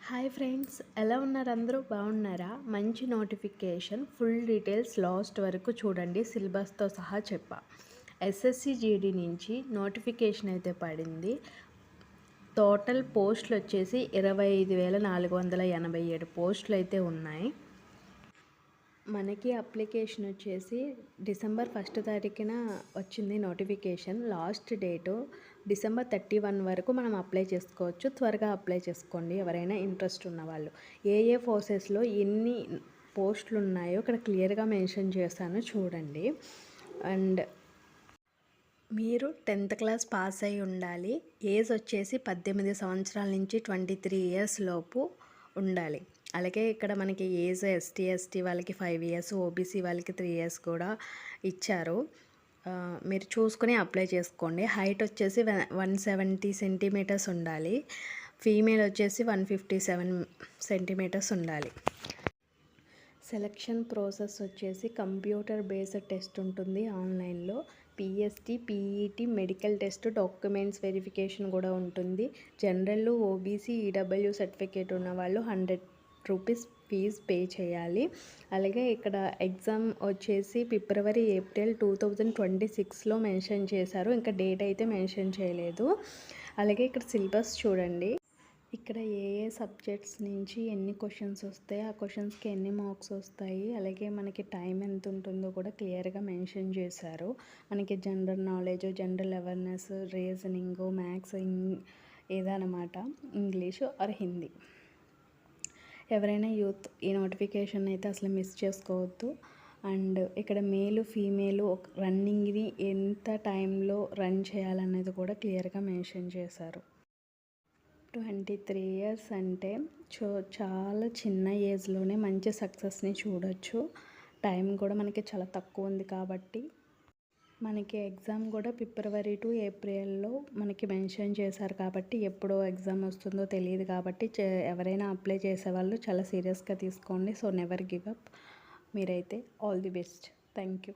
Hi friends, ఎలా ఉన్నారు? అందరూ బాగున్నారా? మంచి నోటిఫికేషన్, ఫుల్ డీటెయిల్స్ లాస్ట్ వరకు చూడండి. సిలబస్తో సహా చెప్పా. ఎస్ఎస్సి జీడీ నుంచి నోటిఫికేషన్ అయితే పడింది. టోటల్ పోస్టులు వచ్చేసి 25,487 పోస్టులు అయితే ఉన్నాయి. మనకి అప్లికేషన్ వచ్చేసి డిసెంబర్ 1 తారీఖున వచ్చింది నోటిఫికేషన్. లాస్ట్ డేటు డిసెంబర్ 31 వరకు మనం అప్లై చేసుకోవచ్చు. త్వరగా అప్లై చేసుకోండి ఎవరైనా ఇంట్రెస్ట్ ఉన్నవాళ్ళు. ఏ ఫోర్సెస్లో ఎన్ని పోస్టులు ఉన్నాయో ఇక్కడ క్లియర్గా మెన్షన్ చేశాను చూడండి. అండ్ మీరు 10th క్లాస్ పాస్ అయి ఉండాలి. ఏజ్ వచ్చేసి 18 సంవత్సరాల నుంచి 23 ఇయర్స్ లోపు ఉండాలి. అలాగే ఇక్కడ మనకి ఏజ్ ఎస్టీ వాళ్ళకి 5 ఇయర్స్, ఓబీసీ వాళ్ళకి 3 ఇయర్స్ కూడా ఇచ్చారు. మీరు చూసుకుని అప్లై చేసుకోండి. హైట్ వచ్చేసి 170 సెంటీమీటర్స్ ఉండాలి. ఫీమేల్ వచ్చేసి 157 సెంటీమీటర్స్ ఉండాలి. సెలక్షన్ ప్రాసెస్ వచ్చేసి కంప్యూటర్ బేస్డ్ టెస్ట్ ఉంటుంది ఆన్లైన్లో. PST, PET, medical test, documents verification కూడా ఉంటుంది. జనరల్, ఓబీసీ, ఈడబ్ల్యూ సర్టిఫికేట్ ఉన్న వాళ్ళు 100 రూపీస్ ఫీజ్ పే చేయాలి. అలాగే ఇక్కడ ఎగ్జామ్ వచ్చేసి ఫిబ్రవరి, ఏప్రిల్ 2026లో మెన్షన్ చేశారు. ఇంకా డేట్ అయితే మెన్షన్ చేయలేదు. అలాగే ఇక్కడ సిలబస్ చూడండి. ఇక్కడ ఏ సబ్జెక్ట్స్ నుంచి ఎన్ని క్వశ్చన్స్ వస్తాయి, ఆ క్వశ్చన్స్కి ఎన్ని మార్క్స్ వస్తాయి, అలాగే మనకి టైం ఎంత ఉంటుందో కూడా క్లియర్గా మెన్షన్ చేశారు. మనకి general knowledge, general awareness, reasoning, maths ఏదన్నమాట, ఇంగ్లీషు ఆర్ హిందీ. ఎవరైనా యూత్ ఈ నోటిఫికేషన్ అయితే అసలు మిస్ చేసుకోవద్దు. అండ్ ఇక్కడ మేలు, ఫీమేలు రన్నింగ్ని ఎంత టైంలో రన్ చేయాలనేది కూడా క్లియర్గా మెన్షన్ చేశారు. 23 ఇయర్స్ అంటే చాలా చిన్న ఏజ్లోనే మంచి సక్సెస్ని చూడొచ్చు. టైం కూడా మనకి చాలా తక్కువ ఉంది కాబట్టి మనకి ఎగ్జామ్ కూడా ఫిబ్రవరి టు ఏప్రిల్లో మనకి మెన్షన్ చేశారు. కాబట్టి ఎప్పుడో ఎగ్జామ్ వస్తుందో తెలియదు. కాబట్టి ఎవరైనా అప్లై చేసేవాళ్ళు చాలా సీరియస్గా తీసుకోండి. So never give up. మీరైతే all the best. Thank you.